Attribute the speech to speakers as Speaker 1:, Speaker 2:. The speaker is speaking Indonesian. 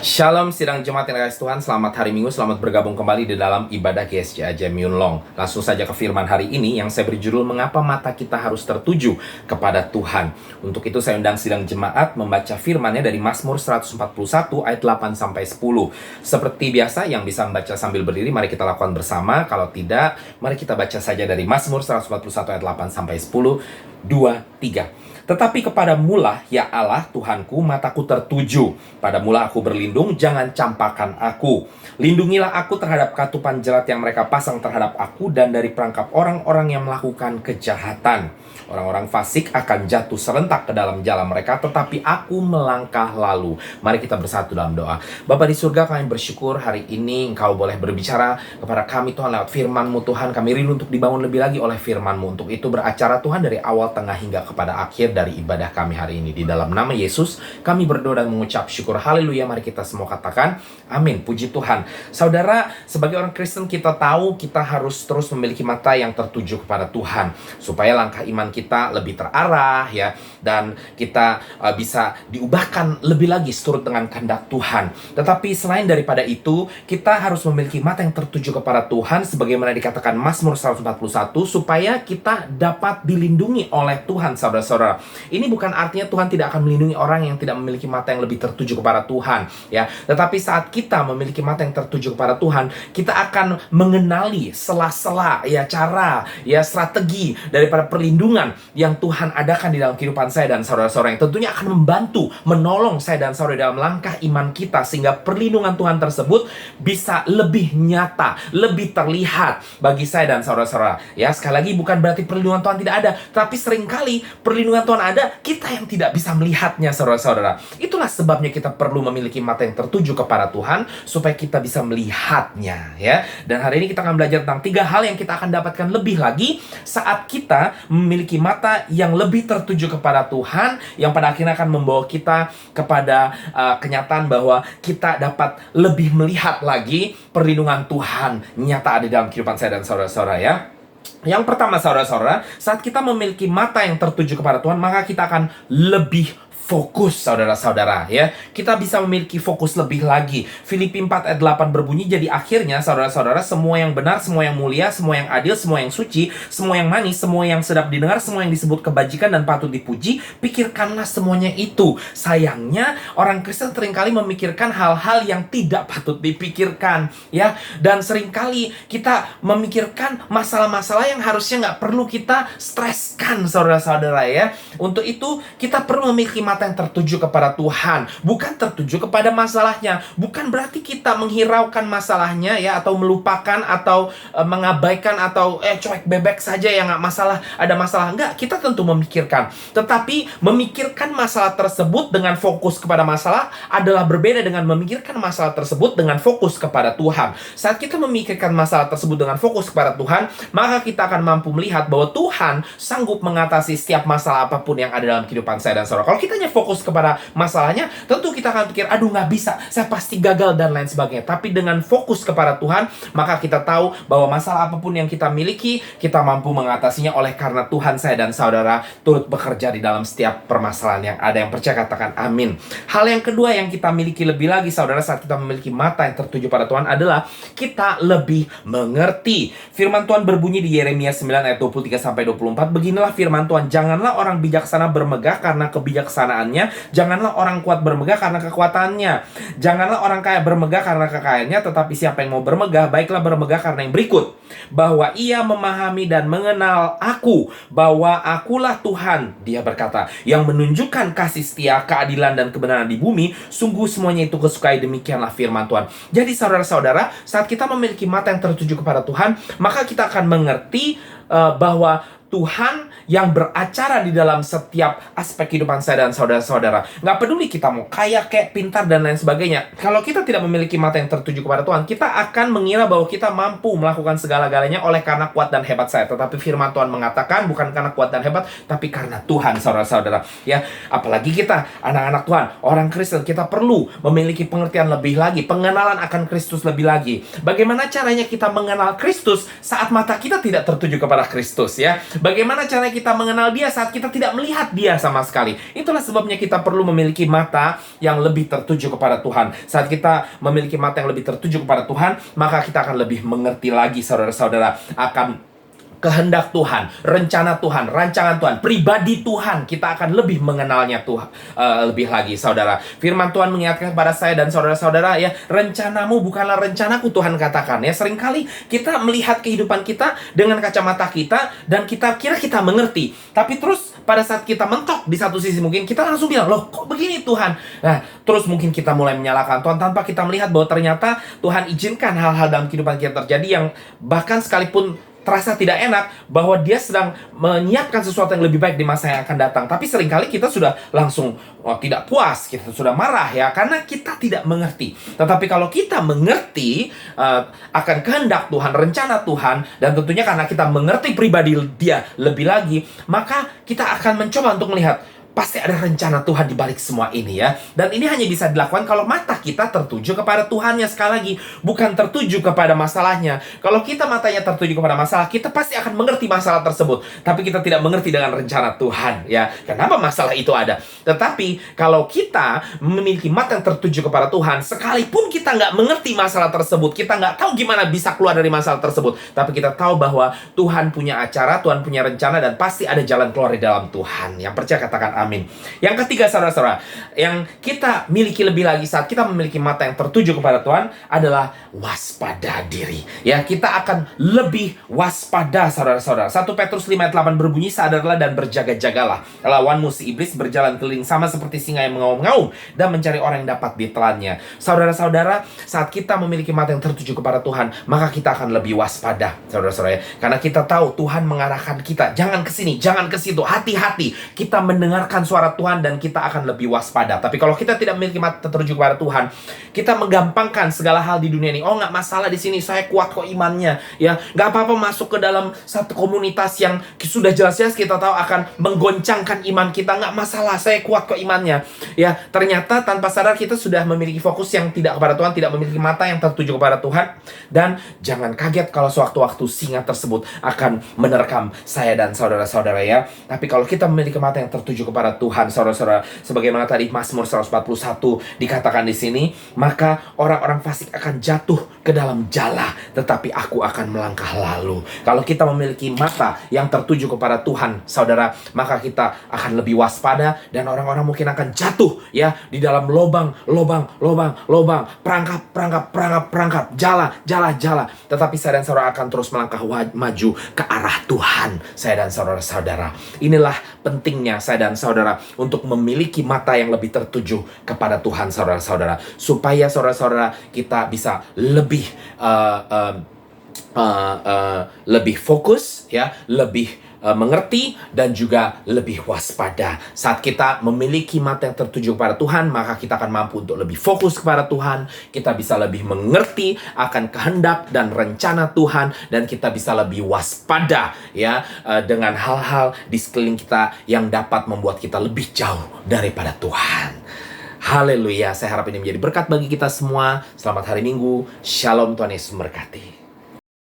Speaker 1: Shalom sidang jemaat yang dikasihi Tuhan, selamat hari Minggu, selamat bergabung kembali di dalam ibadah GSJ Ajem Yun Long. Langsung saja ke firman hari ini yang saya beri judul Mengapa Mata Kita Harus Tertuju kepada Tuhan. Untuk itu saya undang sidang jemaat membaca firmannya dari Mazmur 141 ayat 8-10. Seperti biasa yang bisa membaca sambil berdiri, mari kita lakukan bersama. Kalau tidak, mari kita baca saja dari Mazmur 141 ayat 8-10. 2, 3. Tetapi kepadamulah ya Allah Tuhanku, mataku tertuju. Padamulah aku berlindung, jangan campakkan aku. Lindungilah aku terhadap katupan jerat yang mereka pasang terhadap aku, dan dari perangkap orang-orang yang melakukan kejahatan. Orang-orang fasik akan jatuh serentak ke dalam jalan mereka, tetapi aku melangkah lalu. Mari kita bersatu dalam doa. Bapa di surga, kami bersyukur hari ini Engkau boleh berbicara kepada kami Tuhan lewat firman-Mu Tuhan. Kami rindu untuk dibangun lebih lagi oleh firman-Mu. Untuk itu beracara Tuhan dari awal, tengah, hingga kepada akhir dari ibadah kami hari ini. Di dalam nama Yesus kami berdoa dan mengucap syukur. Haleluya. Mari kita semua katakan amin. Puji Tuhan. Saudara, sebagai orang Kristen kita tahu kita harus terus memiliki mata yang tertuju kepada Tuhan, supaya langkah iman kita lebih terarah ya, dan kita bisa diubahkan lebih lagi seturut dengan kehendak Tuhan. Tetapi selain daripada itu, kita harus memiliki mata yang tertuju kepada Tuhan sebagaimana dikatakan Mazmur 141, supaya kita dapat dilindungi oleh Tuhan. Saudara-saudara, ini bukan artinya Tuhan tidak akan melindungi orang yang tidak memiliki mata yang lebih tertuju kepada Tuhan ya. Tetapi saat kita memiliki mata yang tertuju kepada Tuhan, kita akan mengenali sela-sela ya, cara ya, strategi daripada perlindungan yang Tuhan adakan di dalam kehidupan saya dan saudara-saudara, yang tentunya akan membantu menolong saya dan saudara dalam langkah iman kita, sehingga perlindungan Tuhan tersebut bisa lebih nyata, lebih terlihat bagi saya dan saudara-saudara ya. Sekali lagi, bukan berarti perlindungan Tuhan tidak ada, tapi seringkali perlindungan Tuhan ada, kita yang tidak bisa melihatnya saudara-saudara. Itulah sebabnya kita perlu memiliki mata yang tertuju kepada Tuhan supaya kita bisa melihatnya ya. Dan hari ini kita akan belajar tentang 3 hal yang kita akan dapatkan lebih lagi saat kita memiliki mata yang lebih tertuju kepada Tuhan, yang pada akhirnya akan membawa kita kepada kenyataan bahwa kita dapat lebih melihat lagi perlindungan Tuhan nyata ada dalam kehidupan saya dan saudara-saudara ya. Yang pertama saudara-saudara, saat kita memiliki mata yang tertuju kepada Tuhan, maka kita akan lebih fokus saudara-saudara ya. Kita bisa memiliki fokus lebih lagi. Filipi 4 ayat 8 berbunyi, jadi akhirnya saudara-saudara, semua yang benar, semua yang mulia, semua yang adil, semua yang suci, semua yang manis, semua yang sedap didengar, semua yang disebut kebajikan dan patut dipuji, pikirkanlah semuanya itu. Sayangnya orang Kristen seringkali memikirkan hal-hal yang tidak patut dipikirkan ya. Dan seringkali kita memikirkan masalah-masalah yang harusnya nggak perlu kita streskan saudara-saudara ya. Untuk itu kita perlu memiliki mata yang tertuju kepada Tuhan, bukan tertuju kepada masalahnya. Bukan berarti kita menghiraukan masalahnya ya, atau melupakan, atau mengabaikan, atau cuek bebek saja ya, nggak masalah, ada masalah. Enggak, kita tentu memikirkan. Tetapi memikirkan masalah tersebut dengan fokus kepada masalah adalah berbeda dengan memikirkan masalah tersebut dengan fokus kepada Tuhan. Saat kita memikirkan masalah tersebut dengan fokus kepada Tuhan, maka kita akan mampu melihat bahwa Tuhan sanggup mengatasi setiap masalah apapun yang ada dalam kehidupan saya dan saudara. Kalau kita hanya fokus kepada masalahnya, tentu kita akan pikir, aduh nggak bisa, saya pasti gagal dan lain sebagainya. Tapi dengan fokus kepada Tuhan, maka kita tahu bahwa masalah apapun yang kita miliki, kita mampu mengatasinya oleh karena Tuhan saya dan saudara turut bekerja di dalam setiap permasalahan yang ada. Yang percaya katakan amin. Hal yang kedua yang kita miliki lebih lagi saudara saat kita memiliki mata yang tertuju pada Tuhan adalah kita lebih mengerti. Firman Tuhan berbunyi di Yeremia 9 ayat 23-24, beginilah firman Tuhan, janganlah orang bijaksana bermegah karena kebijaksanaannya, janganlah orang kuat bermegah karena kekuatannya, janganlah orang kaya bermegah karena kekayaannya, tetapi siapa yang mau bermegah, baiklah bermegah karena yang berikut, bahwa ia memahami dan mengenal aku, bahwa akulah Tuhan, dia berkata, yang menunjukkan kasih setia, keadilan dan kebenaran di bumi, sungguh semuanya itu kesukai, demikianlah firman Tuhan. Jadi saudara-saudara, saat kita memiliki mata yang tertuju kepada Tuhan, maka kita akan mengerti bahwa Tuhan yang beracara di dalam setiap aspek kehidupan saya dan saudara-saudara. Nggak peduli kita mau kaya, kayak pintar, dan lain sebagainya. Kalau kita tidak memiliki mata yang tertuju kepada Tuhan, kita akan mengira bahwa kita mampu melakukan segala-galanya oleh karena kuat dan hebat saya. Tetapi firman Tuhan mengatakan, bukan karena kuat dan hebat, tapi karena Tuhan, saudara-saudara. Ya, apalagi kita, anak-anak Tuhan, orang Kristen, kita perlu memiliki pengertian lebih lagi, pengenalan akan Kristus lebih lagi. Bagaimana caranya kita mengenal Kristus saat mata kita tidak tertuju kepada Kristus, ya? Bagaimana caranya kita mengenal Dia saat kita tidak melihat Dia sama sekali? Itulah sebabnya kita perlu memiliki mata yang lebih tertuju kepada Tuhan. Saat kita memiliki mata yang lebih tertuju kepada Tuhan, maka kita akan lebih mengerti lagi, saudara-saudara, akan kehendak Tuhan, rencana Tuhan, rancangan Tuhan, pribadi Tuhan. Kita akan lebih mengenalnya Tuhan lebih lagi, saudara. Firman Tuhan mengingatkan kepada saya dan saudara-saudara, ya, rencanamu bukanlah rencanaku, Tuhan katakan. Ya, seringkali kita melihat kehidupan kita dengan kacamata kita dan kita kira kita mengerti. Tapi terus pada saat kita mentok di satu sisi, mungkin kita langsung bilang, loh kok begini Tuhan? Nah, terus mungkin kita mulai menyalahkan Tuhan tanpa kita melihat bahwa ternyata Tuhan izinkan hal-hal dalam kehidupan kita terjadi yang bahkan sekalipun terasa tidak enak, bahwa Dia sedang menyiapkan sesuatu yang lebih baik di masa yang akan datang. Tapi seringkali kita sudah langsung tidak puas, kita sudah marah, ya, karena kita tidak mengerti. Tetapi kalau kita mengerti akan kehendak Tuhan, rencana Tuhan, dan tentunya karena kita mengerti pribadi Dia lebih lagi, maka kita akan mencoba untuk melihat pasti ada rencana Tuhan di balik semua ini, ya. Dan ini hanya bisa dilakukan kalau mata kita tertuju kepada Tuhannya. Sekali lagi, bukan tertuju kepada masalahnya. Kalau kita matanya tertuju kepada masalah, kita pasti akan mengerti masalah tersebut. Tapi kita tidak mengerti dengan rencana Tuhan, ya. Kenapa masalah itu ada? Tetapi kalau kita memiliki mata yang tertuju kepada Tuhan, sekalipun kita nggak mengerti masalah tersebut, kita nggak tahu gimana bisa keluar dari masalah tersebut, tapi kita tahu bahwa Tuhan punya acara, Tuhan punya rencana, dan pasti ada jalan keluar di dalam Tuhan. Yang percaya katakan amin. Yang ketiga, saudara-saudara, yang kita miliki lebih lagi saat kita memiliki mata yang tertuju kepada Tuhan adalah waspada diri. Ya, kita akan lebih waspada, saudara-saudara. 1 Petrus 5 ayat 8 berbunyi, sadarlah dan berjaga-jagalah. Lawanmu si iblis berjalan keliling sama seperti singa yang mengaum-ngaum dan mencari orang yang dapat ditelannya. Saudara-saudara, saat kita memiliki mata yang tertuju kepada Tuhan, maka kita akan lebih waspada, saudara-saudara. Karena kita tahu Tuhan mengarahkan kita, jangan ke sini, jangan ke situ, hati-hati. Kita mendengarkan suara Tuhan dan kita akan lebih waspada. Tapi kalau kita tidak memiliki mata tertuju kepada Tuhan, kita menggampangkan segala hal di dunia ini. Oh, nggak masalah di sini, saya kuat kok imannya, ya. Nggak apa-apa masuk ke dalam satu komunitas yang sudah jelas-jelas kita tahu akan menggoncangkan iman kita. Nggak masalah, saya kuat kok imannya, ya. Ternyata tanpa sadar kita sudah memiliki fokus yang tidak kepada Tuhan, tidak memiliki mata yang tertuju kepada Tuhan. Dan jangan kaget kalau sewaktu-waktu singa tersebut akan menerkam saya dan saudara-saudara, ya. Tapi kalau kita memiliki mata yang tertuju kepada Tuhan, saudara-saudara, sebagaimana tadi Mazmur 141 dikatakan di sini, maka orang-orang fasik akan jatuh ke dalam jala, tetapi aku akan melangkah lalu. Kalau kita memiliki mata yang tertuju kepada Tuhan, saudara, maka kita akan lebih waspada dan orang-orang mungkin akan jatuh, ya, di dalam lubang, perangkap, jala. Tetapi saya dan saudara akan terus melangkah maju ke arah Tuhan, saya dan saudara-saudara. Inilah pentingnya saya dan saudara untuk memiliki mata yang lebih tertuju kepada Tuhan, saudara-saudara, supaya saudara-saudara kita bisa lebih lebih fokus, ya, lebih mengerti dan juga lebih waspada. Saat kita memiliki mata yang tertuju kepada Tuhan, maka kita akan mampu untuk lebih fokus kepada Tuhan. Kita bisa lebih mengerti akan kehendak dan rencana Tuhan, dan kita bisa lebih waspada, ya, dengan hal-hal di sekeliling kita yang dapat membuat kita lebih jauh daripada Tuhan. Haleluya, saya harap ini menjadi berkat bagi kita semua. Selamat hari Minggu. Shalom, Tuhan Yesus memberkati.